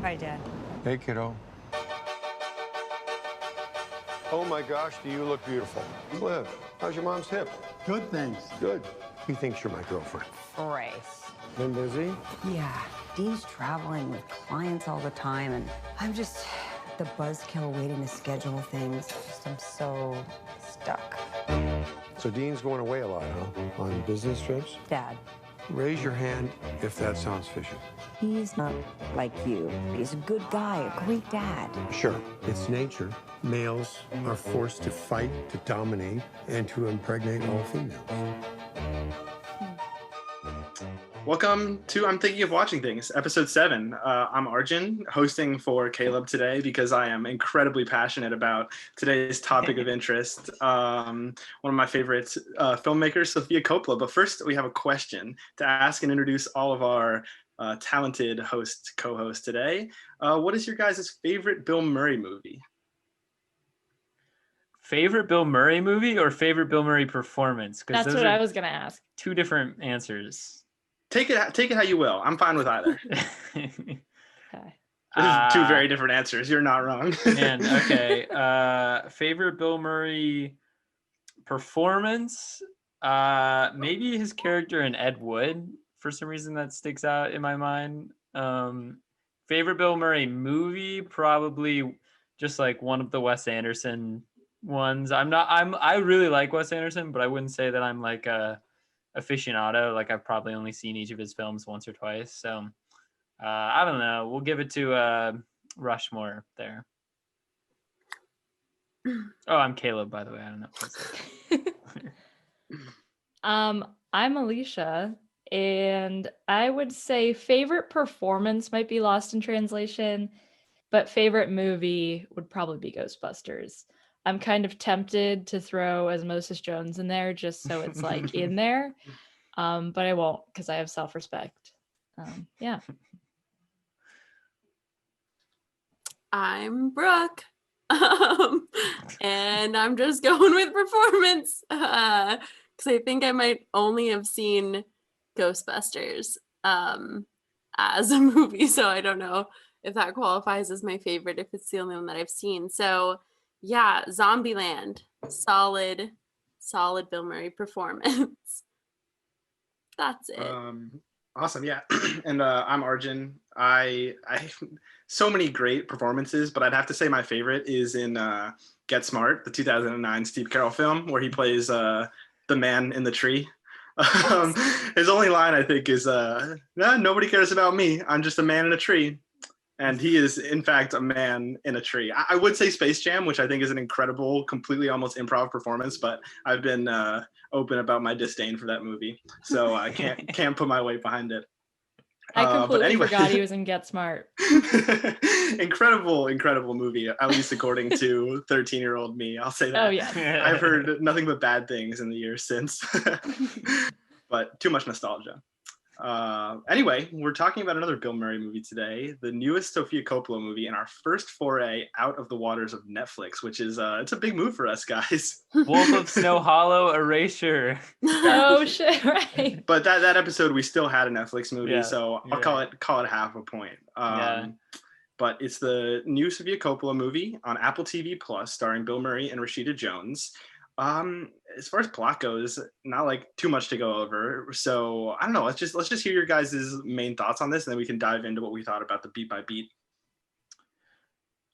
Hi, Dad. Hey, kiddo. Oh my gosh, do you look beautiful. Cliff, how's your mom's hip? Good, thanks. Good. He thinks you're my girlfriend. Brace. Been busy? Yeah, Dean's traveling with clients all the time, and I'm just the buzzkill waiting to schedule things. I'm so stuck. So Dean's going away a lot, huh? On business trips? Dad, Raise your hand if that sounds fishy. he's not like you. He's a good guy, a great dad. Sure, it's nature. Males are forced to fight, to dominate, and to impregnate all females. Welcome to I'm Thinking of Watching Things, episode 7. I'm Arjun, hosting for Caleb today because I am incredibly passionate about today's topic of interest. One of my favorite filmmakers, Sofia Coppola. But first, we have a question to ask and introduce all of our talented co-hosts today. What is your guys' favorite Bill Murray movie? Favorite Bill Murray movie or favorite Bill Murray performance? Because That's those what are I was gonna ask. two different answers. Take it how you will. I'm fine with either. Okay. This is two very different answers. You're not wrong. Man, okay. Favorite Bill Murray performance? Maybe his character in Ed Wood. For some reason, that sticks out in my mind. Favorite Bill Murray movie? Probably just like one of the Wes Anderson ones. I really like Wes Anderson, but I wouldn't say that I'm like a aficionado. Like I've probably only seen each of his films once or twice. So I don't know. We'll give it to Rushmore there. Oh, I'm Caleb, by the way. I don't know. I'm Alicia, and I would say favorite performance might be lost in translation, but favorite movie would probably be Ghostbusters. I'm kind of tempted to throw Osmosis Jones in there just so it's like in there, but I won't because I have self-respect. Yeah. I'm Brooke. And I'm just going with performance because I think I might only have seen Ghostbusters as a movie, so I don't know if that qualifies as my favorite if it's the only one that I've seen. So yeah, Zombieland, solid Bill Murray performance. That's it. Awesome, yeah. And I'm Arjun. I so many great performances, but I'd have to say my favorite is in Get Smart, the 2009 Steve Carell film, where he plays the man in the tree. His only line, I think, is nobody cares about me. I'm just a man in a tree. And he is, in fact, a man in a tree. I would say Space Jam, which I think is an incredible, completely almost improv performance, but I've been open about my disdain for that movie, so I can't put my weight behind it. I completely forgot he was in Get Smart. incredible movie, at least according to 13-year-old me. I'll say that. Oh yeah. I've heard nothing but bad things in the years since, but too much nostalgia. Anyway, we're talking about another Bill Murray movie today, the newest Sofia Coppola movie, and our first foray out of the waters of Netflix, which is it's a big move for us guys. Wolf of Snow Hollow, Erasure. Oh shit! Right. But that episode we still had a Netflix movie, Yeah, so I'll call it half a point. Yeah. But it's the new Sofia Coppola movie on Apple TV Plus, starring Bill Murray and Rashida Jones. As far as plot goes, not like too much to go over. So I don't know. Let's just hear your guys' main thoughts on this, and then we can dive into what we thought about the beat by beat.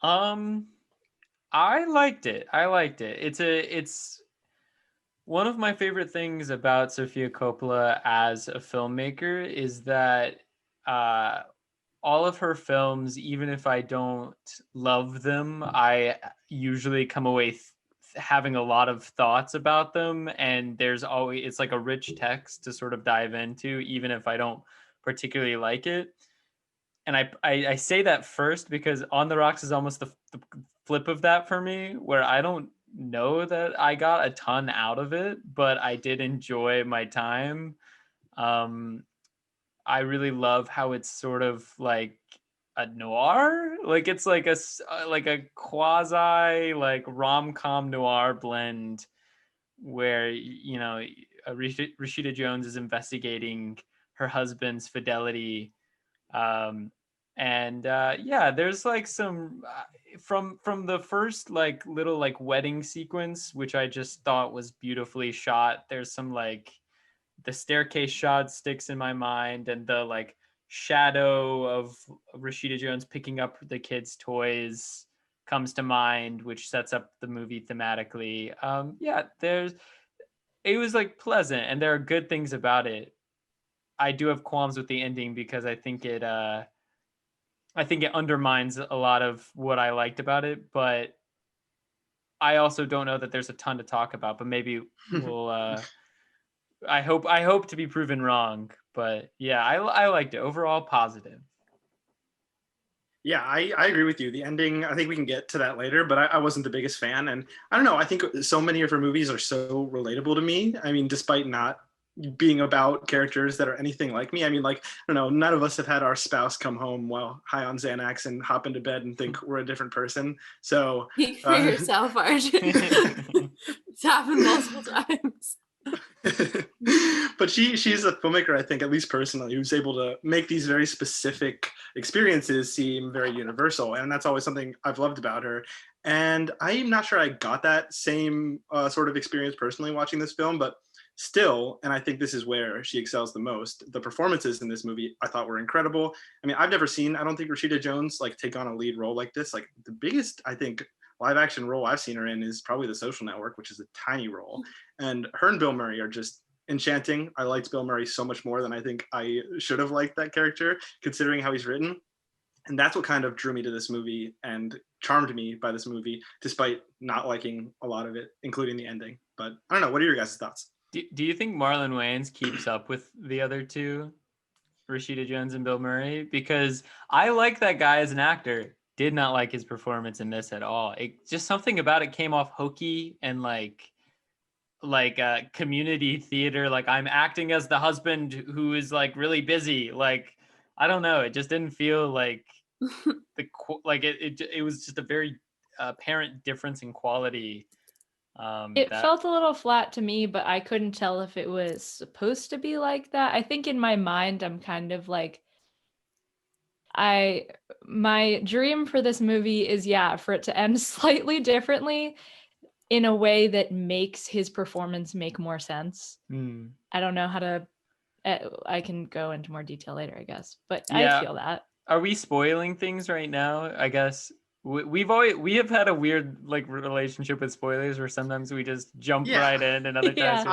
I liked it. It's one of my favorite things about Sofia Coppola as a filmmaker is that all of her films, even if I don't love them, I usually come away having a lot of thoughts about them, and it's like a rich text to sort of dive into, even if I don't particularly like it. And I say that first because On the Rocks is almost the flip of that for me, where I don't know that I got a ton out of it, but I did enjoy my time. I really love how it's sort of like a noir, like it's like a quasi like rom-com noir blend where Rashida Jones is investigating her husband's fidelity, and And yeah, there's like some from the first like little like wedding sequence, which I just thought was beautifully shot. There's some like the staircase shot sticks in my mind, and the like shadow of Rashida Jones picking up the kids' toys comes to mind, which sets up the movie thematically. Yeah, it was like pleasant, and there are good things about it. I do have qualms with the ending because I think it undermines a lot of what I liked about it, but I also don't know that there's a ton to talk about, but maybe we'll I hope to be proven wrong, but yeah, I liked it. Overall positive. Yeah, I agree with you. The ending, I think we can get to that later, but I wasn't the biggest fan. And I don't know, I think so many of her movies are so relatable to me. I mean, despite not being about characters that are anything like me. I mean, like, I don't know, none of us have had our spouse come home while high on Xanax and hop into bed and think we're a different person. So Speak for yourself, Arjun. It's happened multiple times. But she's a filmmaker, I think, at least personally, who's able to make these very specific experiences seem very universal, and that's always something I've loved about her. And I'm not sure I got that same sort of experience personally watching this film, but still, and I think this is where she excels the most, the performances in this movie I thought were incredible. I mean, I've never seen, I don't think, Rashida Jones like take on a lead role like this. Like the biggest, I think, live action role I've seen her in is probably The Social Network, which is a tiny role. And her and Bill Murray are just enchanting. I liked Bill Murray so much more than I think I should have liked that character, considering how he's written. And that's what kind of drew me to this movie and charmed me by this movie, despite not liking a lot of it, including the ending. But I don't know. What are your guys' thoughts? Do you think Marlon Wayans keeps up with the other two, Rashida Jones and Bill Murray? Because I like that guy as an actor. Did not like his performance in this at all. It just something about it came off hokey and like community theater. Like I'm acting as the husband who is like really busy. Like I don't know. It just didn't feel like it was just a very apparent difference in quality. It felt a little flat to me, but I couldn't tell if it was supposed to be like that. I think in my mind, I'm kind of like, my dream for this movie is, yeah, for it to end slightly differently in a way that makes his performance make more sense. I don't know how to, I can go into more detail later, I guess, but yeah. I feel that. Are we spoiling things right now? I guess we have had a weird like relationship with spoilers where sometimes we just jump right in and other times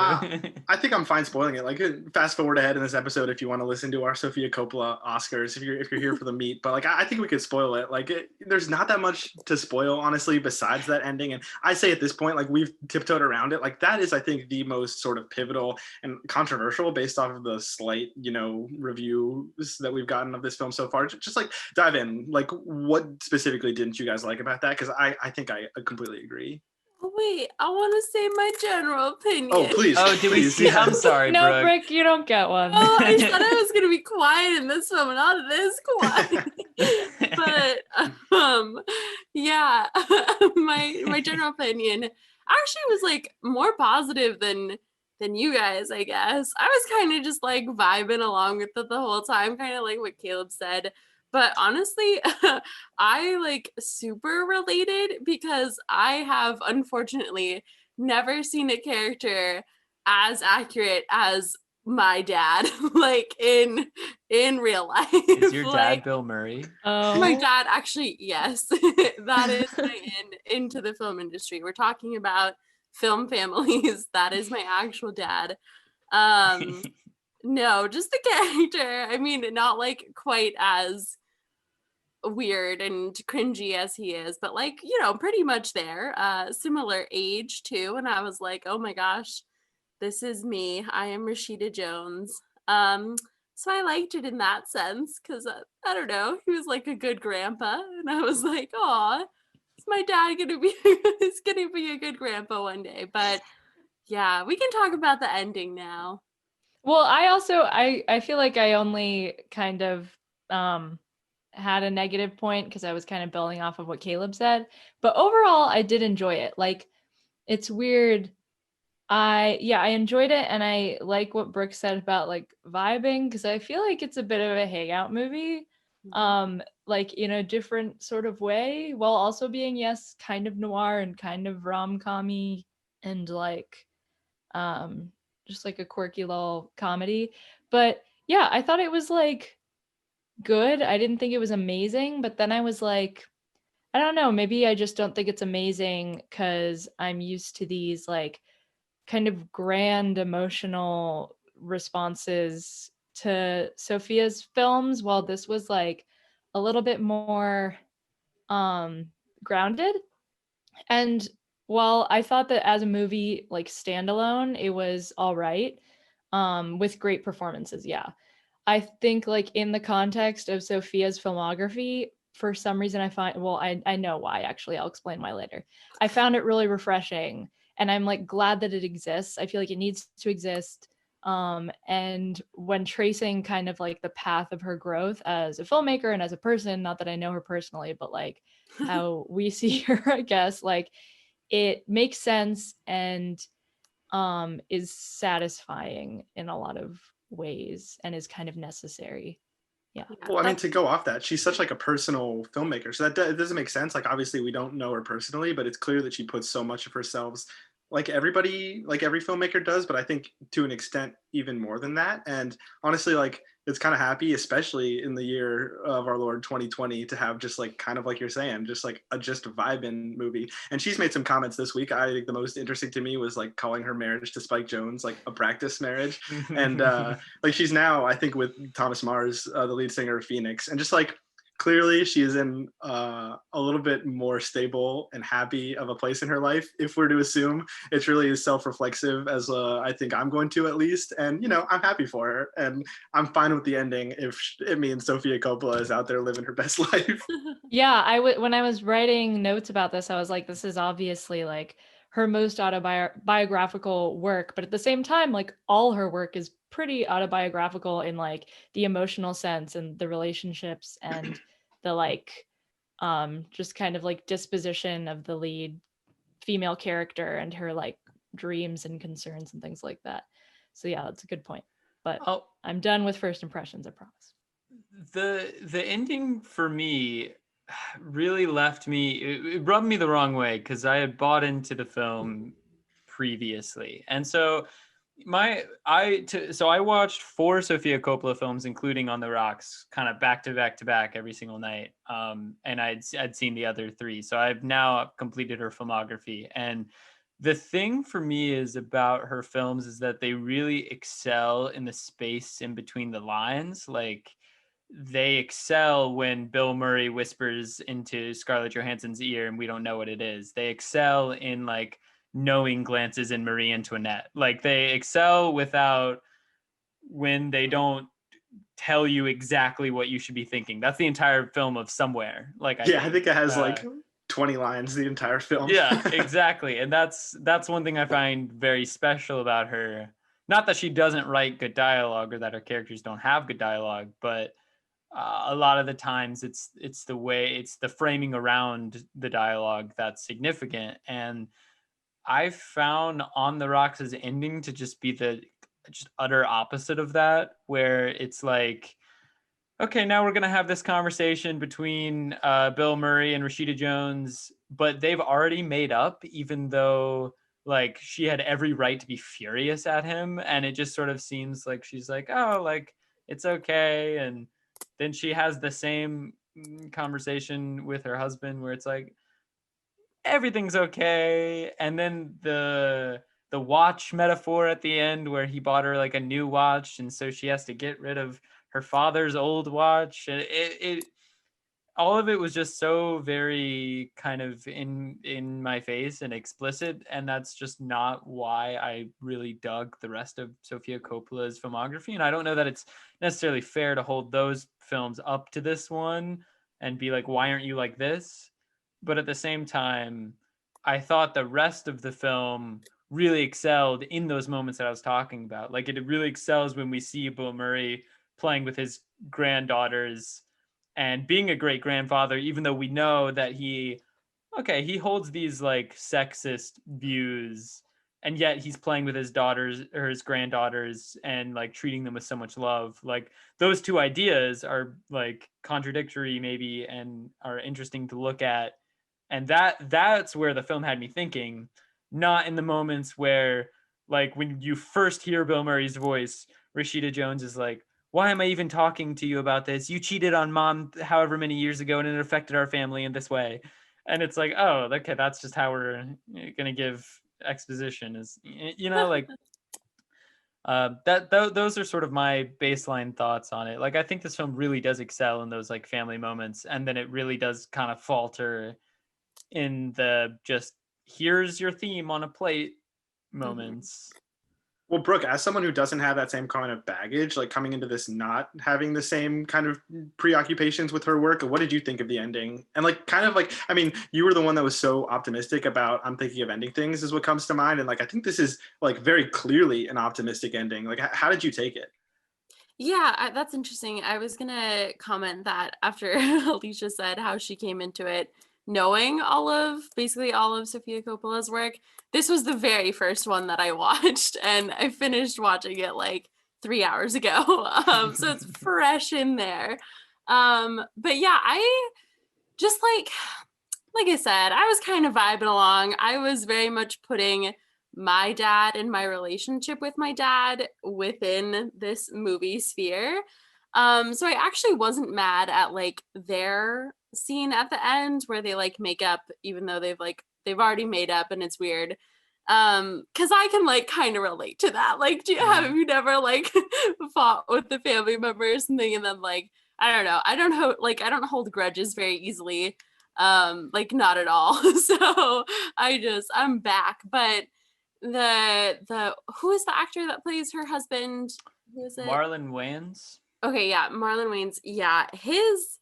I think I'm fine spoiling it. Like fast forward ahead in this episode if you want to listen to our Sofia Coppola Oscars, if you're here for the meat. But like I think we could spoil it. Like there's not that much to spoil, honestly, besides that ending. And I say at this point, like we've tiptoed around it. Like that is, I think, the most sort of pivotal and controversial based off of the slight, reviews that we've gotten of this film so far. Just like dive in. Like what specifically didn't you guys like about that? Because I think I completely agree. Oh, wait, I want to say my general opinion. Oh, please. Oh, did we see? I'm sorry, no, Brooke, you don't get one. Oh, I said I was going to be quiet in this film, not this quiet. But, yeah, my general opinion actually was like more positive than you guys, I guess. I was kind of just like vibing along with it the whole time, kind of like what Caleb said. But honestly, I like super related because I have unfortunately never seen a character as accurate as my dad, like in real life. Is your dad Bill Murray? Oh, my dad actually, yes. That is my into the film industry. We're talking about film families. That is my actual dad. No, just the character. I mean, not like quite as weird and cringy as he is, but like, pretty much there. Similar age too. And I was like, oh my gosh, this is me. I am Rashida Jones. So I liked it in that sense because I don't know, he was like a good grandpa, and I was like, oh, is my dad gonna be is gonna be a good grandpa one day? But yeah, we can talk about the ending now. Well, I feel like I only kind of had a negative point because I was kind of building off of what Caleb said, but overall I did enjoy it. Like, it's weird. I enjoyed it, and I like what Brooke said about like vibing, because I feel like it's a bit of a hangout movie. like in a different sort of way, while also being, yes, kind of noir and kind of rom-com-y and like just like a quirky little comedy. But yeah, I thought it was like good. I didn't think it was amazing, but then I was like, I don't know, maybe I just don't think it's amazing because I'm used to these like kind of grand emotional responses to Sophia's films, while this was like a little bit more grounded. And while I thought that as a movie, like standalone, it was all right, with great performances, yeah. I think like in the context of Sophia's filmography, for some reason I find, well, I know why actually, I'll explain why later. I found it really refreshing and I'm like glad that it exists. I feel like it needs to exist. And when tracing kind of like the path of her growth as a filmmaker and as a person, not that I know her personally, but like how we see her, I guess, like it makes sense and is satisfying in a lot of ways and is kind of necessary. Yeah. Well, I mean, to go off that, she's such like a personal filmmaker, so that it doesn't make sense. Like, obviously, we don't know her personally, but it's clear that she puts so much of herself, like everybody, like every filmmaker does. But I think to an extent, even more than that. And honestly, like it's kind of happy, especially in the year of our Lord 2020, to have just like kind of like you're saying, just like a just vibing movie. And she's made some comments this week. I think the most interesting to me was like calling her marriage to Spike Jonze like a practice marriage, and like she's now I think with Thomas Mars, the lead singer of Phoenix, and just like clearly she is in a little bit more stable and happy of a place in her life, if we're to assume it's really as self-reflexive as I think I'm going to, at least. And you know, I'm happy for her and I'm fine with the ending if it means Sofia Coppola is out there living her best life. Yeah, when I was writing notes about this, I was like, this is obviously like her most autobiographical work, but at the same time, like all her work is pretty autobiographical in like the emotional sense and the relationships and the like just kind of like disposition of the lead female character and her like dreams and concerns and things like that. So yeah, that's a good point. But I'm done with first impressions, I promise. The ending for me really left me, it rubbed me the wrong way because I had bought into the film previously. And so I watched 4 Sofia Coppola films, including On the Rocks, kind of back to back to back every single night. And I'd seen the other 3. So I've now completed her filmography. And the thing for me is about her films is that they really excel in the space in between the lines. Like they excel when Bill Murray whispers into Scarlett Johansson's ear and we don't know what it is. They excel in like knowing glances in Marie Antoinette. Like they excel without when they don't tell you exactly what you should be thinking. That's the entire film of Somewhere. Like I think it has like 20 lines the entire film. Yeah, exactly. And that's one thing I find very special about her. Not that she doesn't write good dialogue or that her characters don't have good dialogue, but a lot of the times it's the framing around the dialogue that's significant. And I found On the Rocks' ending to just be the just utter opposite of that, where it's like, okay, now we're gonna have this conversation between Bill Murray and Rashida Jones, but they've already made up, even though like she had every right to be furious at him, and it just sort of seems like she's like, oh, like it's okay, and then she has the same conversation with her husband where it's like everything's okay, and then the watch metaphor at the end where he bought her like a new watch and so she has to get rid of her father's old watch, and it all of it was just so very kind of in my face and explicit, and that's just not why I really dug the rest of Sofia Coppola's filmography. And I don't know that it's necessarily fair to hold those films up to this one and be like, why aren't you like this? But at the same time, I thought the rest of the film really excelled in those moments that I was talking about. Like it really excels when we see Bill Murray playing with his granddaughters and being a great grandfather, even though we know that he holds these like sexist views and yet he's playing with his daughters or his granddaughters and like treating them with so much love. Like those two ideas are like contradictory maybe and are interesting to look at. And that's where the film had me thinking, not in the moments where like when you first hear Bill Murray's voice, Rashida Jones is like, why am I even talking to you about this? You cheated on mom however many years ago and it affected our family in this way. And it's like, oh, okay, that's just how we're gonna give exposition, is, you know, like those are sort of my baseline thoughts on it. Like I think this film really does excel in those like family moments, and then it really does kind of falter in the just here's your theme on a plate moments. Well, Brooke, as someone who doesn't have that same kind of baggage, like coming into this not having the same kind of preoccupations with her work, what did you think of the ending? And like kind of like, I mean, you were the one that was so optimistic about I'm thinking of ending things is what comes to mind. And like, I think this is like very clearly an optimistic ending. Like, how did you take it? Yeah, that's interesting. I was gonna comment that after Alicia said how she came into it knowing basically all of Sofia Coppola's work, this was the very first one that I watched, and I finished watching it like 3 hours ago. So it's fresh in there. But yeah, I just like I said, I was kind of vibing along. I was very much putting my dad and my relationship with my dad within this movie sphere. So I actually wasn't mad at like their scene at the end where they like make up, even though they've already made up and it's weird. Because I can like kind of relate to that. Like, have you never like fought with the family member or something, and then like I don't know, I don't hold grudges very easily. Like not at all. So I'm back. But the who is the actor that plays her husband? Who is it? Marlon Wayans. Okay, yeah, Marlon Wayans. Yeah, his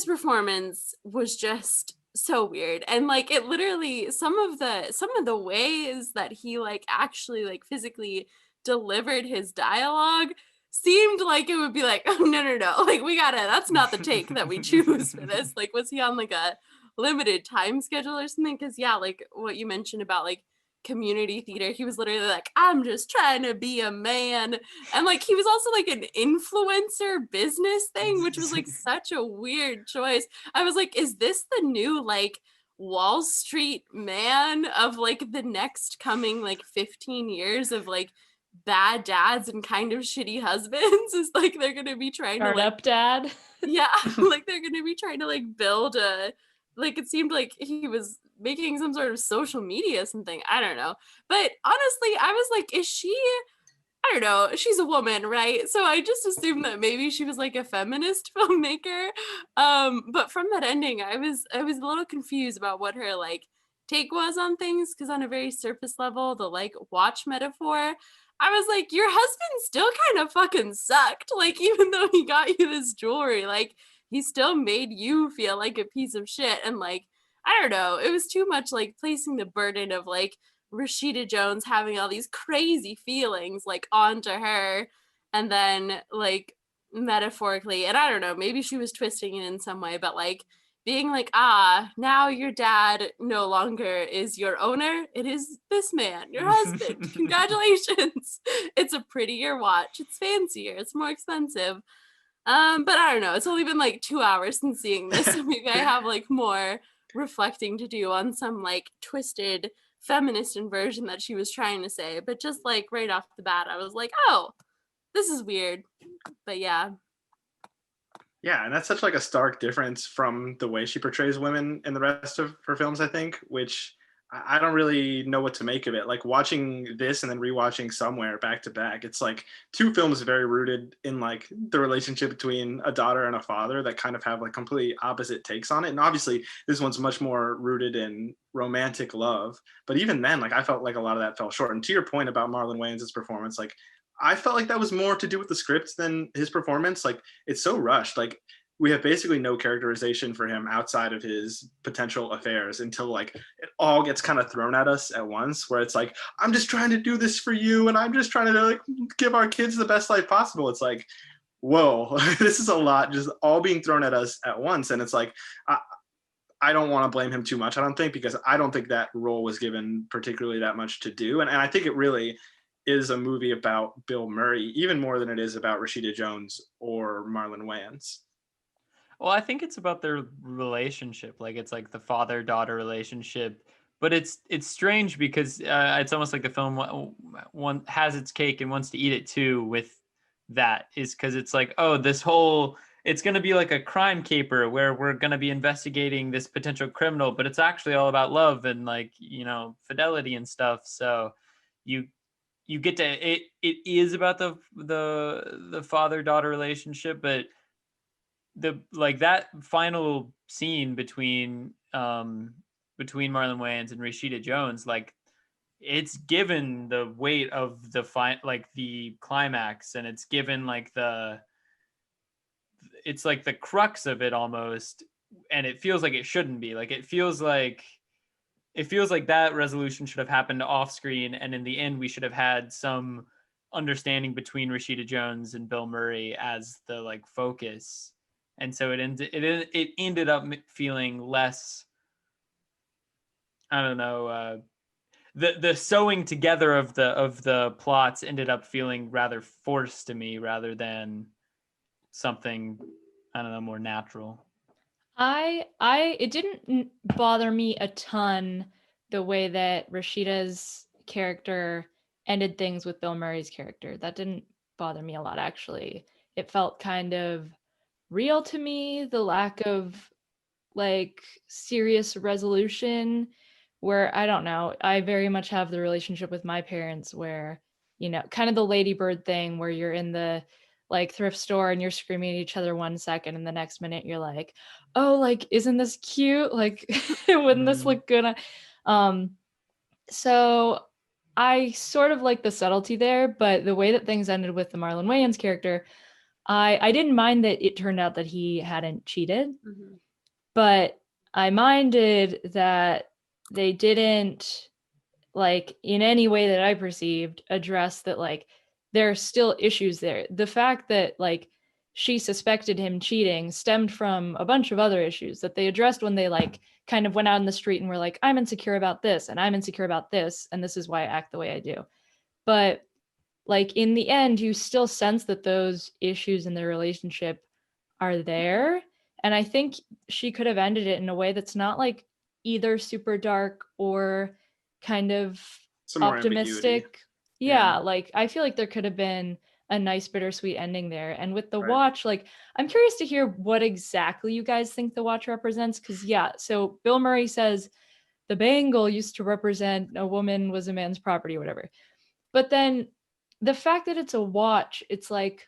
performance was just so weird, and like it literally some of the ways that he like actually like physically delivered his dialogue seemed like it would be like, oh no, like that's not the take that we choose for this. Like, was he on like a limited time schedule or something? Because yeah, like what you mentioned about like community theater, he was literally like, I'm just trying to be a man. And like he was also like an influencer business thing, which was like such a weird choice. I was like, is this the new like Wall Street man of like the next coming like 15 years of like bad dads and kind of shitty husbands? Is like they're gonna be trying Turn to like up dad. yeah, like they're gonna be trying to like build a, like it seemed like he was making some sort of social media something, I don't know. But honestly, I was like, is she, I don't know, she's a woman, right? So I just assumed that maybe she was like a feminist filmmaker. But from that ending, I was a little confused about what her like take was on things, because on a very surface level, the like watch metaphor, I was like, your husband still kind of fucking sucked. Like, even though he got you this jewelry, like he still made you feel like a piece of shit. And like, I don't know, it was too much like placing the burden of like Rashida Jones having all these crazy feelings like onto her, and then like metaphorically, and I don't know, maybe she was twisting it in some way, but like being like, now your dad no longer is your owner, it is this man, your husband. Congratulations. It's a prettier watch, it's fancier, it's more expensive. But I don't know, it's only been like 2 hours since seeing this, so maybe I have like more reflecting to do on some like twisted feminist inversion that she was trying to say. But just like right off the bat, I was like, oh, this is weird. But yeah. Yeah, and that's such like a stark difference from the way she portrays women in the rest of her films, I think, which I don't really know what to make of it. Like watching this and then rewatching Somewhere back to back, it's like two films very rooted in like the relationship between a daughter and a father that kind of have like completely opposite takes on it. And obviously this one's much more rooted in romantic love. But even then, like I felt like a lot of that fell short. And to your point about Marlon Wayans' performance, like I felt like that was more to do with the script than his performance. Like it's so rushed. Like we have basically no characterization for him outside of his potential affairs until like it all gets kind of thrown at us at once, where it's like, I'm just trying to do this for you and I'm just trying to like give our kids the best life possible. It's like, whoa, this is a lot just all being thrown at us at once. And it's like, I don't want to blame him too much, I don't think, because I don't think that role was given particularly that much to do. And I think it really is a movie about Bill Murray, even more than it is about Rashida Jones or Marlon Wayans. Well, I think it's about their relationship. Like it's like the father-daughter relationship, but it's strange because it's almost like the film one has its cake and wants to eat it too. With that is because it's like, oh, this whole it's going to be like a crime caper where we're going to be investigating this potential criminal, but it's actually all about love and like fidelity and stuff. So you get to it is about the father-daughter relationship, but the like that final scene between Marlon Wayans and Rashida Jones, like it's given the weight of the like the climax, and it's given like it's like the crux of it almost, and it feels like it shouldn't be. Like it feels like that resolution should have happened off screen, and in the end we should have had some understanding between Rashida Jones and Bill Murray as the like focus. And so it ended up feeling less, I don't know, the sewing together of the plots ended up feeling rather forced to me rather than something, I don't know, more natural. It didn't bother me a ton the way that Rashida's character ended things with Bill Murray's character. That didn't bother me a lot, actually. It felt kind of real to me, the lack of like serious resolution, where I don't know, I very much have the relationship with my parents where, kind of the ladybird thing where you're in the like thrift store and you're screaming at each other 1 second and the next minute you're like, oh, like isn't this cute, like wouldn't this look good so I sort of like the subtlety there, but the way that things ended with the Marlon Wayans character, I didn't mind that it turned out that he hadn't cheated, but I minded that they didn't, like, in any way that I perceived, address that, like, there are still issues there. The fact that, like, she suspected him cheating stemmed from a bunch of other issues that they addressed when they, like, kind of went out in the street and were like, I'm insecure about this, and I'm insecure about this, and this is why I act the way I do. But like in the end, you still sense that those issues in their relationship are there. And I think she could have ended it in a way that's not like either super dark or kind of Some more optimistic. ambiguity. Yeah, like I feel like there could have been a nice bittersweet ending there. And with the watch, like I'm curious to hear what exactly you guys think the watch represents. Because yeah, so Bill Murray says the bangle used to represent a woman was a man's property or whatever. But then the fact that it's a watch, it's like,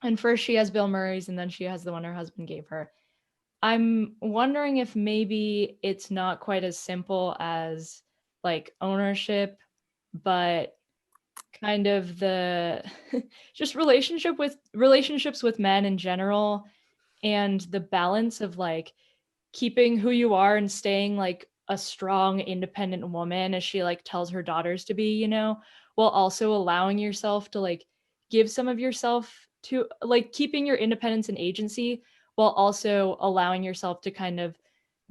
and first she has Bill Murray's and then she has the one her husband gave her. I'm wondering if maybe it's not quite as simple as like ownership, but kind of the just relationships with men in general, and the balance of like keeping who you are and staying like a strong independent woman as she like tells her daughters to be, while also allowing yourself to like give some of yourself to like keeping your independence and agency while also allowing yourself to kind of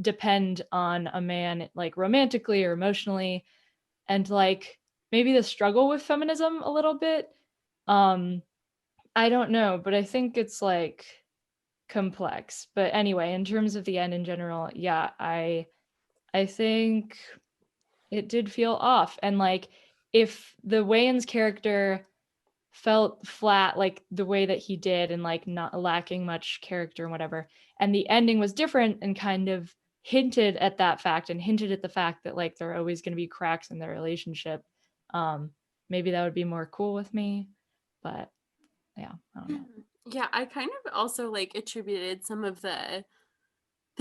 depend on a man like romantically or emotionally, and like maybe the struggle with feminism a little bit. I don't know, but I think it's like complex. But anyway, in terms of the end in general, yeah, I think it did feel off. And like if the Wayans character felt flat like the way that he did and like not lacking much character and whatever, and the ending was different and kind of hinted at that fact and hinted at the fact that like there are always going to be cracks in their relationship, maybe that would be more cool with me. But yeah, I don't know. Yeah, I kind of also like attributed some of the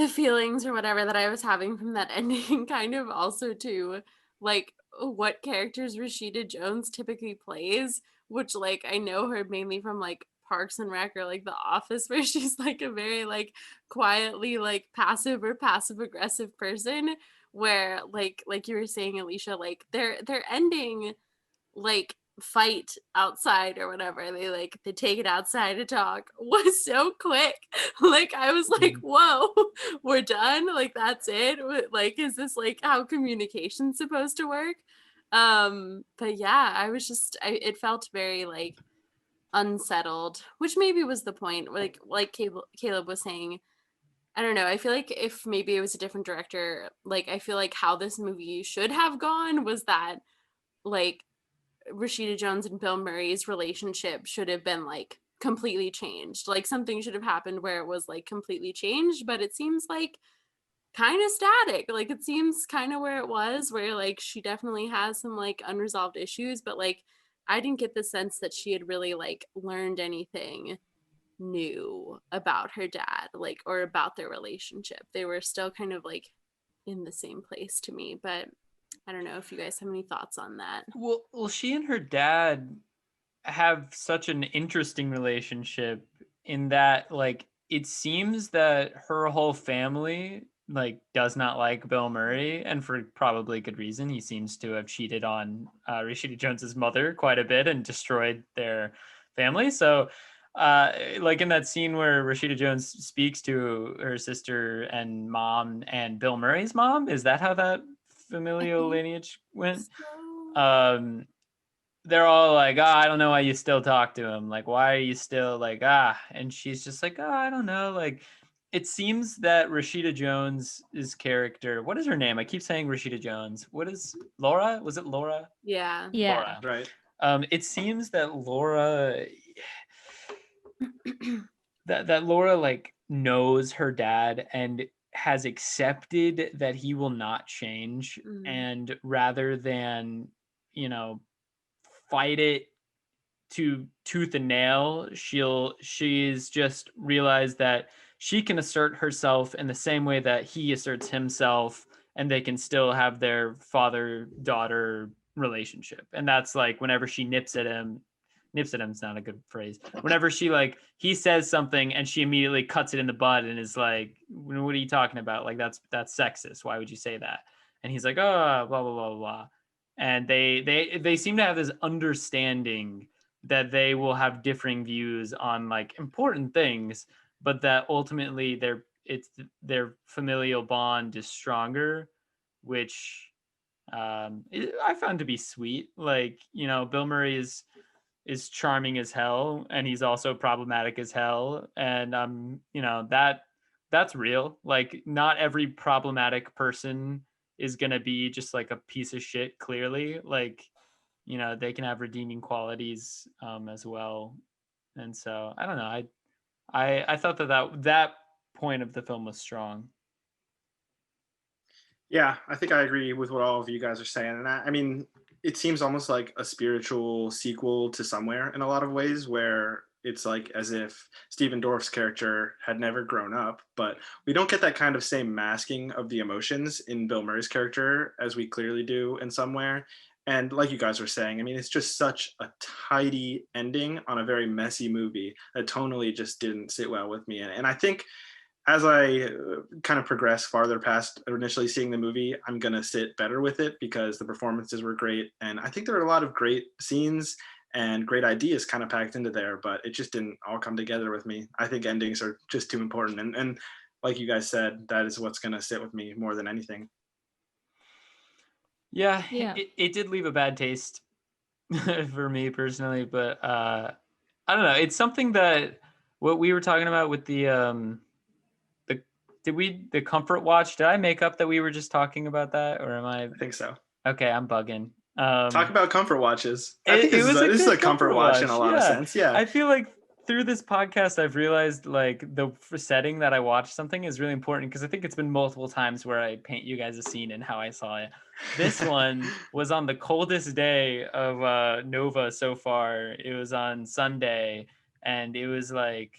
feelings or whatever that I was having from that ending kind of also to like what characters Rashida Jones typically plays, which like I know her mainly from like Parks and Rec or like The Office, where she's like a very like quietly like passive or passive aggressive person, where like you were saying, Alicia, like their ending like fight outside or whatever, they take it outside to talk, was so quick. Like I was like, whoa, we're done, like that's it. Like, is this like how communication's supposed to work? But yeah, I was just it felt very like unsettled, which maybe was the point. Like Caleb was saying, I don't know. I feel like if maybe it was a different director, like I feel like how this movie should have gone was that like Rashida Jones and Bill Murray's relationship should have been like completely changed. Like something should have happened where it was like completely changed, but it seems like kind of static. Like it seems kind of where it was, where like she definitely has some like unresolved issues, but like I didn't get the sense that she had really like learned anything new about her dad, like, or about their relationship. They were still kind of like in the same place to me, but I don't know if you guys have any thoughts on that. Well, she and her dad have such an interesting relationship in that, like, it seems that her whole family like does not like Bill Murray, and for probably good reason. He seems to have cheated on Rashida Jones's mother quite a bit and destroyed their family. So, like in that scene where Rashida Jones speaks to her sister and mom and Bill Murray's mom, is that how that familial lineage went? So Um, they're all like, I don't know why you still talk to him. Like, why are you still like, And she's just like, I don't know. Like, it seems that Rashida Jones's character, what is her name? I keep saying Rashida Jones. What is Laura? Was it Laura? yeah. Yeah. Laura. Right. It seems that Laura, that Laura like knows her dad and has accepted that he will not change. And rather than, you know, fight it to tooth and nail, she's just realized that she can assert herself in the same way that he asserts himself, and they can still have their father-daughter relationship. And that's like whenever she nips at him's not a good phrase. Whenever she like he says something and she immediately cuts it in the bud and is like, what are you talking about? Like that's sexist. Why would you say that? And he's like, oh, blah blah blah blah. And they seem to have this understanding that they will have differing views on like important things, but that ultimately their familial bond is stronger, which I found to be sweet. Like, you know, Bill Murray is charming as hell, and he's also problematic as hell, and you know, that's real. Like, not every problematic person is gonna be just like a piece of shit. Clearly, like, you know, they can have redeeming qualities as well. And so I don't know. I thought that point of the film was strong. Yeah, I think I agree with what all of you guys are saying. And I mean, it seems almost like a spiritual sequel to Somewhere in a lot of ways, where it's like as if Stephen Dorff's character had never grown up, but we don't get that kind of same masking of the emotions in Bill Murray's character as we clearly do in Somewhere. And like you guys were saying, I mean, it's just such a tidy ending on a very messy movie that tonally just didn't sit well with me. And I think as I kind of progress farther past initially seeing the movie, I'm going to sit better with it because the performances were great. And I think there are a lot of great scenes and great ideas kind of packed into there, but it just didn't all come together with me. I think endings are just too important. And like you guys said, that is what's going to sit with me more than anything. Yeah, Yeah. it did leave a bad taste for me personally, but I don't know. It's something that what we were talking about with the the comfort watch. Did I make up that we were just talking about that, or am I? I think so. Okay, I'm bugging. Talk about comfort watches. I think It was a this is good a comfort watch in a lot of sense. Yeah. I feel like through this podcast, I've realized like the setting that I watch something is really important, because I think it's been multiple times where I paint you guys a scene and how I saw it. This one was on the coldest day of Nova so far. It was on Sunday, and it was like,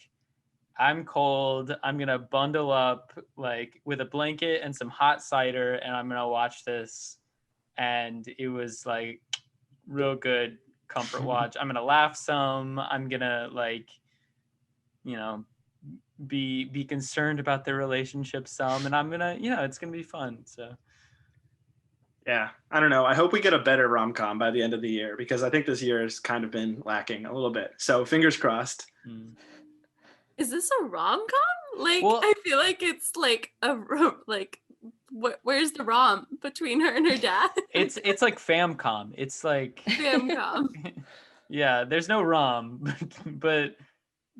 I'm cold. I'm gonna bundle up like with a blanket and some hot cider, and I'm gonna watch this. And it was like real good comfort watch. I'm gonna laugh some. I'm gonna like, you know, be concerned about their relationship some, and I'm gonna, you know, it's gonna be fun. So Yeah, I don't know. I hope we get a better rom-com by the end of the year because I think this year has kind of been lacking a little bit. So fingers crossed. Is this a rom-com? Like, Well- I feel like it's like like where's the rom between her and her dad? It's like famcom. It's like Fam-com. yeah, there's no rom, but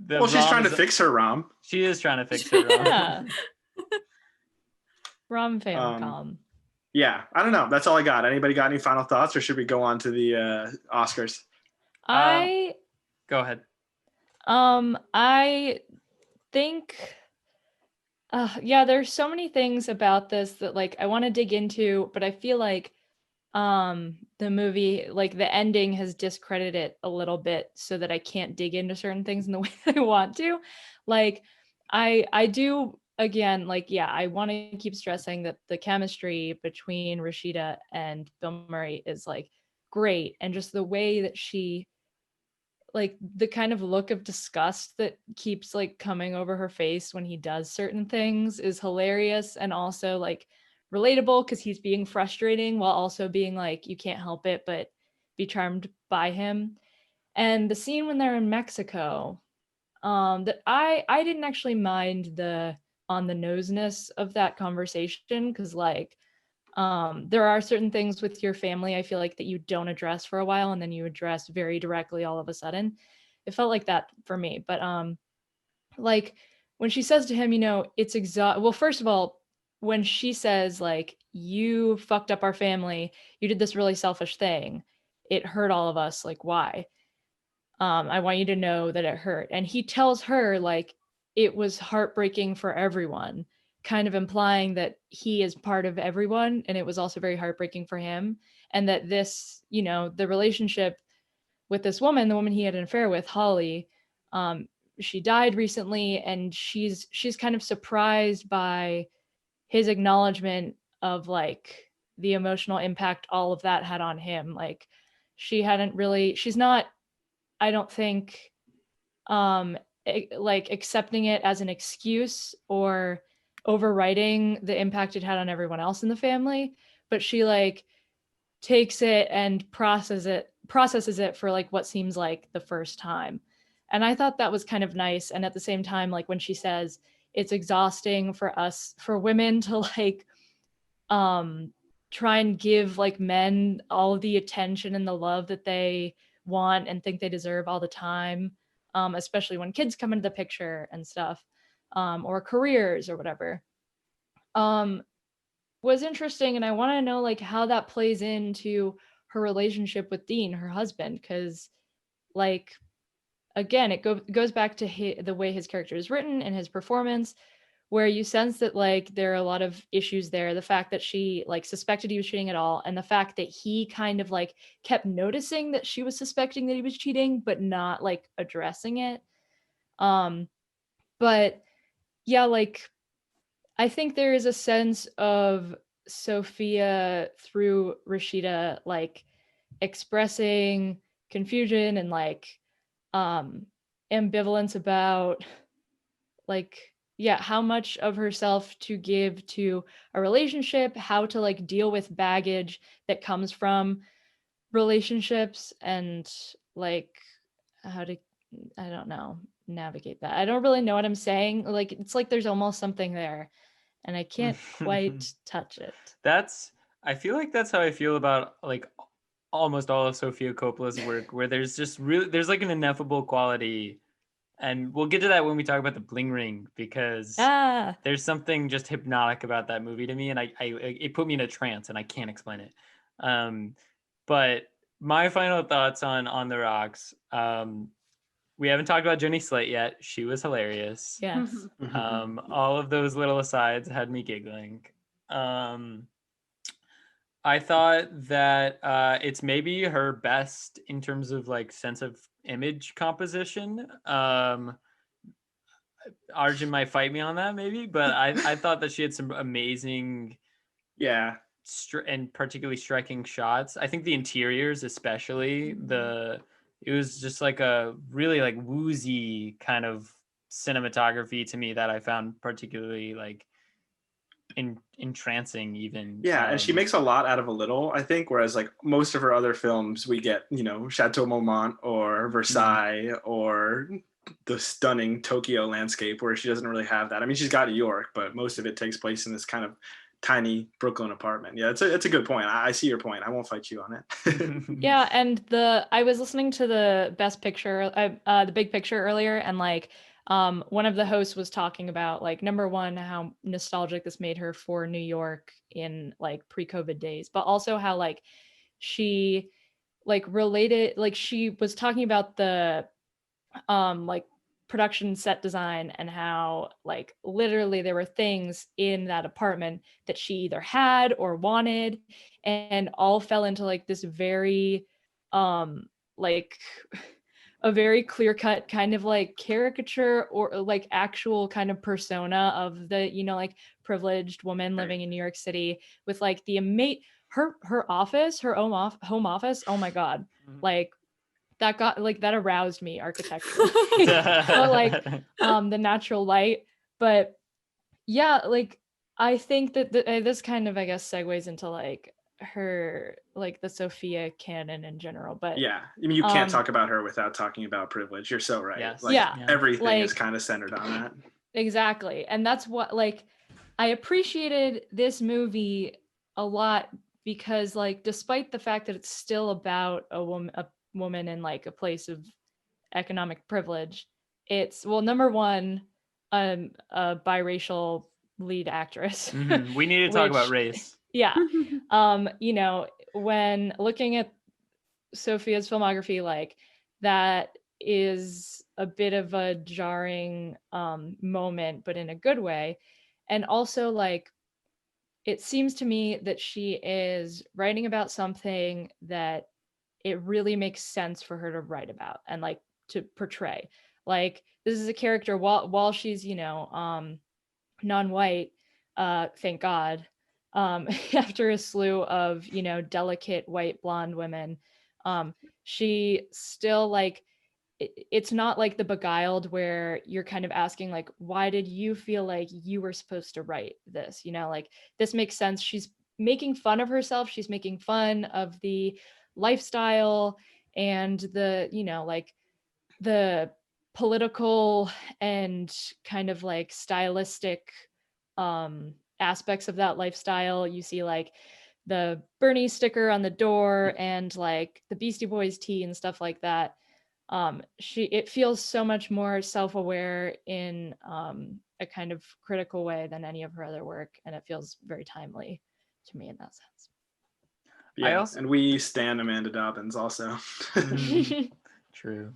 the Well, she's rom trying to is- fix her rom. She is trying to fix her rom. Yeah. Rom famcom. Yeah, I don't know. That's all I got. Anybody got any final thoughts, or should we go on to the Oscars? I Go ahead. I think yeah, there's so many things about this that like I want to dig into, but I feel like the movie, like the ending has discredited it a little bit so that I can't dig into certain things in the way that I want to. Like I do again, like yeah, I want to keep stressing that the chemistry between Rashida and Bill Murray is like great, and just the way that she, like the kind of look of disgust that keeps like coming over her face when he does certain things is hilarious, and also like relatable because he's being frustrating while also being like you can't help it but be charmed by him. And the scene when they're in Mexico, that I didn't actually mind the on the noseness of that conversation, because like there are certain things with your family I feel like that you don't address for a while and then you address very directly all of a sudden. It felt like that for me. But like when she says to him, you know, it's well, first of all, when she says like you fucked up our family, you did this really selfish thing, it hurt all of us, like why? I want you to know that it hurt. And he tells her like it was heartbreaking for everyone, kind of implying that he is part of everyone and it was also very heartbreaking for him. And that this, you know, the relationship with this woman, the woman he had an affair with, Holly, she died recently, and she's kind of surprised by his acknowledgement of like the emotional impact all of that had on him. Like she's not, I don't think, like accepting it as an excuse or overwriting the impact it had on everyone else in the family, but she like takes it and processes it for like what seems like the first time. And I thought that was kind of nice. And at the same time, like when she says it's exhausting for us, for women to like try and give like men all of the attention and the love that they want and think they deserve all the time, especially when kids come into the picture and stuff, or careers or whatever, was interesting. And I want to know like how that plays into her relationship with Dean, her husband, because like again, it goes back to the way his character is written and his performance, where you sense that like there are a lot of issues there. The fact that she like suspected he was cheating at all, and the fact that he kind of like kept noticing that she was suspecting that he was cheating, but not like addressing it. But yeah, like I think there is a sense of Sophia through Rashida like expressing confusion and like ambivalence about like yeah, how much of herself to give to a relationship, how to like deal with baggage that comes from relationships, and like how to, I don't know, navigate that. I don't really know what I'm saying. Like it's like there's almost something there and I can't quite touch it. I feel like that's how I feel about like almost all of Sofia Coppola's work, where there's just really there's like an ineffable quality, and we'll get to that when we talk about the Bling Ring, because there's something just hypnotic about that movie to me, and I it put me in a trance, and I can't explain it. But my final thoughts on The Rocks. We haven't talked about Jenny Slate yet. She was hilarious. Yes. All of those little asides had me giggling. I thought that it's maybe her best in terms of like sense of image composition. Arjun might fight me on that maybe, but I thought that she had some amazing, Yeah, and particularly striking shots. I think the interiors, especially it was just like a really like woozy kind of cinematography to me that I found particularly like entrancing even. Yeah, and she makes a lot out of a little, I think, whereas like most of her other films, we get, Chateau Marmont or Versailles or the stunning Tokyo landscape, where she doesn't really have that. I mean, she's got New York, but most of it takes place in this kind of tiny Brooklyn apartment. Yeah, it's a good point. I see your point. I won't fight you on it. Yeah, and I was listening to the Best Picture, the Big Picture earlier, and like one of the hosts was talking about like number one, how nostalgic this made her for New York in like pre-COVID days, but also how like she like related, like she was talking about the like production set design and how like literally there were things in that apartment that she either had or wanted, and all fell into like this very like a very clear cut kind of like caricature or like actual kind of persona of the like privileged woman living in New York City with like the her office, her home office. Oh my god, like that got like that aroused me architecturally. But like the natural light. But yeah, like I think that this kind of, I guess, segues into like her like the Sofia canon in general. But yeah, I mean, you can't talk about her without talking about privilege. You're so right. Yes. Like, yeah, everything like, is kind of centered on that. Exactly. And that's what like I appreciated this movie a lot, because like despite the fact that it's still about a woman in like a place of economic privilege, it's, well, number one, a biracial lead actress. We need to talk about race. Yeah. When looking at Sofia's filmography, like that is a bit of a jarring moment, but in a good way. And also like it seems to me that she is writing about something that it really makes sense for her to write about and like to portray. Like this is a character while she's non-white, thank God, after a slew of delicate white blonde women, she still like it's not like The Beguiled where you're kind of asking like, why did you feel like you were supposed to write this, like this makes sense. She's making fun of herself, she's making fun of the lifestyle and the like the political and kind of like stylistic aspects of that lifestyle. You see like the Bernie sticker on the door and like the Beastie Boys tee and stuff like that. It feels so much more self-aware in a kind of critical way than any of her other work, and it feels very timely to me in that sense. Yeah, and we stan Amanda Dobbins also. True.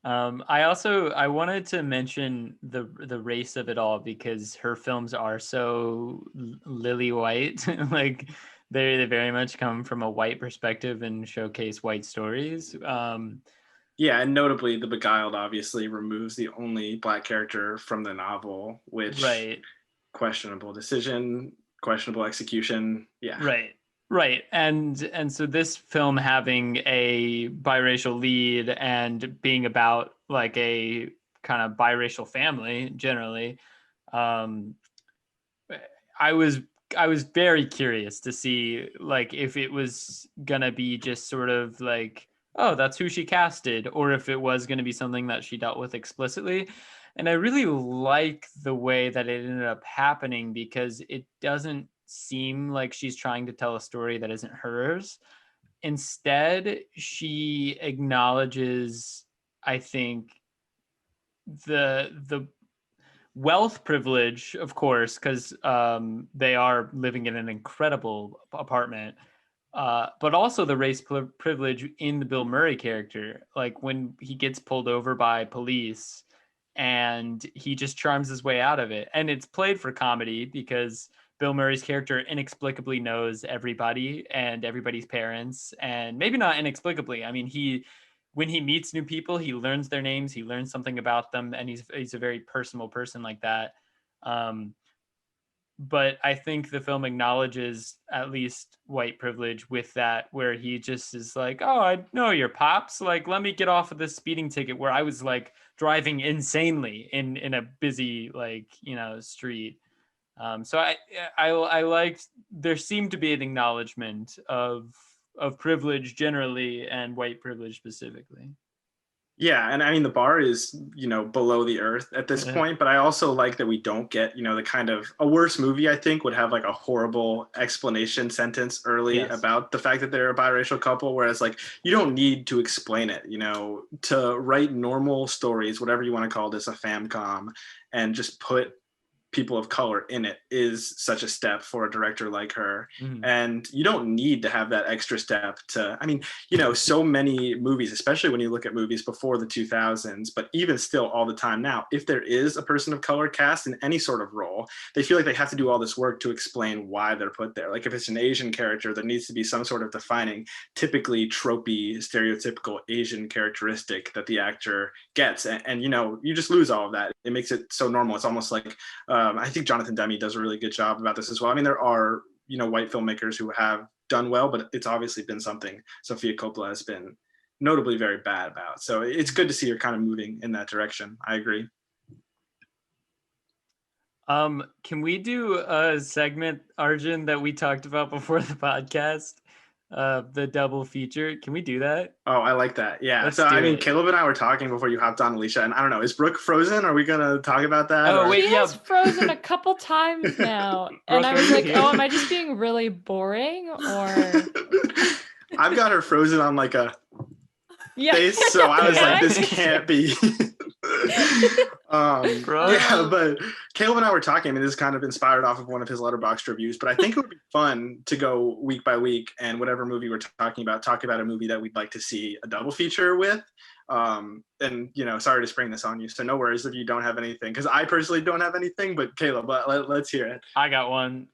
I wanted to mention the race of it all, because her films are so lily white. Like they very much come from a white perspective and showcase white stories. Yeah, and notably, The Beguiled obviously removes the only Black character from the novel, which questionable decision, questionable execution. Yeah. Right. And so this film having a biracial lead and being about like a kind of biracial family generally, I was very curious to see like if it was gonna be just sort of like, oh, that's who she casted, or if it was going to be something that she dealt with explicitly. And I really like the way that it ended up happening, because it doesn't seem like she's trying to tell a story that isn't hers. Instead, she acknowledges, I think, the wealth privilege, of course, because they are living in an incredible apartment. But also the race privilege in the Bill Murray character, like when he gets pulled over by police and he just charms his way out of it. And it's played for comedy because Bill Murray's character inexplicably knows everybody and everybody's parents, and maybe not inexplicably. I mean, when he meets new people, he learns their names, he learns something about them, and he's a very personal person like that. But I think the film acknowledges at least white privilege with that, where he just is like, oh, I know your pops. Like, let me get off of this speeding ticket where I was like driving insanely in a busy, like, street. So I liked, there seemed to be an acknowledgement of privilege generally and white privilege specifically. Yeah, and I mean the bar is, below the earth at this point, but I also like that we don't get, the kind of a worse movie I think would have like a horrible explanation sentence early Yes. about the fact that they're a biracial couple, whereas like you don't need to explain it, to write normal stories, whatever you want to call this, a famcom, and just put people of color in it is such a step for a director like her. Mhm. And you don't need to have that extra step to, I mean, so many movies, especially when you look at movies before the 2000s, but even still all the time now, if there is a person of color cast in any sort of role, they feel like they have to do all this work to explain why they're put there. Like if it's an Asian character, there needs to be some sort of defining, typically tropey, stereotypical Asian characteristic that the actor gets. And you just lose all of that. It makes it so normal. It's almost like, I think Jonathan Demme does a really good job about this as well. I mean, there are, white filmmakers who have done well, but it's obviously been something Sofia Coppola has been notably very bad about. So it's good to see her kind of moving in that direction. I agree. Can we do a segment, Arjun, that we talked about before the podcast? The double feature. Can we do that? Oh, I like that. Yeah. Let's so do I mean, it. Caleb and I were talking before you hopped on, Alicia, and I don't know, is Brooke frozen? Are we gonna talk about that? Oh, wait. She has frozen a couple times now, and I was like, "Oh, am I just being really boring?" Or I've got her frozen on like a yeah, face, so I was like, this can't be. Yeah, but Caleb and I were talking. I mean, this is kind of inspired off of one of his Letterboxd reviews, but I think it would be fun to go week by week and whatever movie we're talking about, talk about a movie that we'd like to see a double feature with. And sorry to spring this on you, so no worries if you don't have anything, because I personally don't have anything, but Caleb, let's hear it. I got one.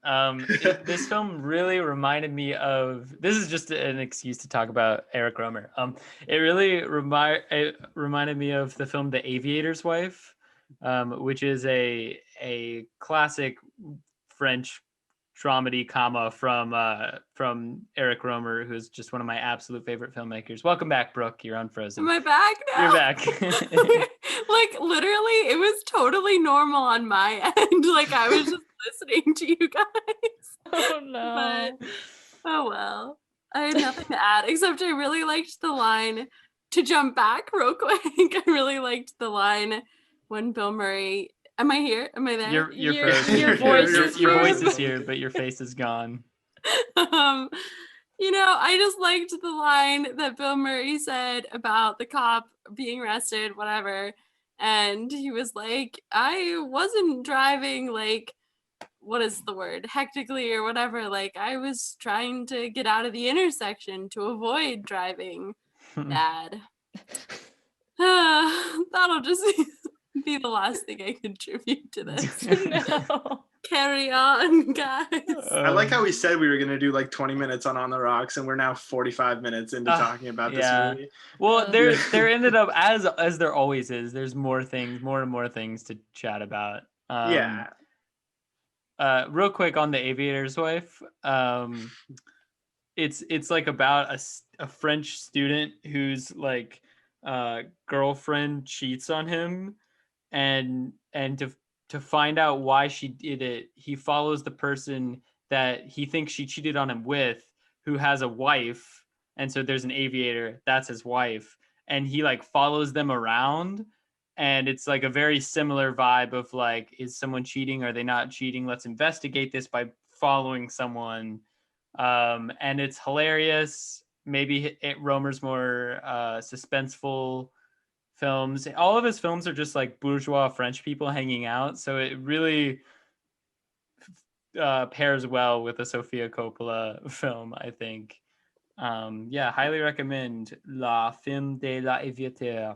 This film really reminded me of, this is just an excuse to talk about Eric Romer. It really reminded me of the film The Aviator's Wife, which is a classic French dramedy comma from Eric Romer, who's just one of my absolute favorite filmmakers. Welcome back, Brooke. You're on Frozen. Am I back now? You're back. Like literally, it was totally normal on my end. Like I was just listening to you guys. oh no. But oh well. I had nothing to add except I really liked the line, to jump back real quick. I really liked the line when Bill Murray. Am I here? Am I there? You're frozen. Your voice is your here. voice is here, but your face is gone. I just liked the line that Bill Murray said about the cop being arrested, whatever. And he was like, I wasn't driving like, what is the word? Hectically or whatever. Like I was trying to get out of the intersection to avoid driving bad. That'll just be the last thing I contribute to this. No. Carry on, guys. I like how we said we were going to do like 20 minutes on the Rocks, and we're now 45 minutes into talking about this movie. Well, there ended up, as there always is, there's more and more things to chat about. Yeah. Real quick on The Aviator's Wife. It's like about a French student whose like girlfriend cheats on him, and to find out why she did it, he follows the person that he thinks she cheated on him with, who has a wife, and so there's an aviator, that's his wife, and he like follows them around, and it's like a very similar vibe of like, is someone cheating, are they not cheating, let's investigate this by following someone. And it's hilarious. Maybe Romer's more suspenseful films. All of his films are just like bourgeois French people hanging out, so it really pairs well with a Sofia Coppola film, I think. Highly recommend La Film de l'Aviateur.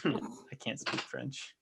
I can't speak French.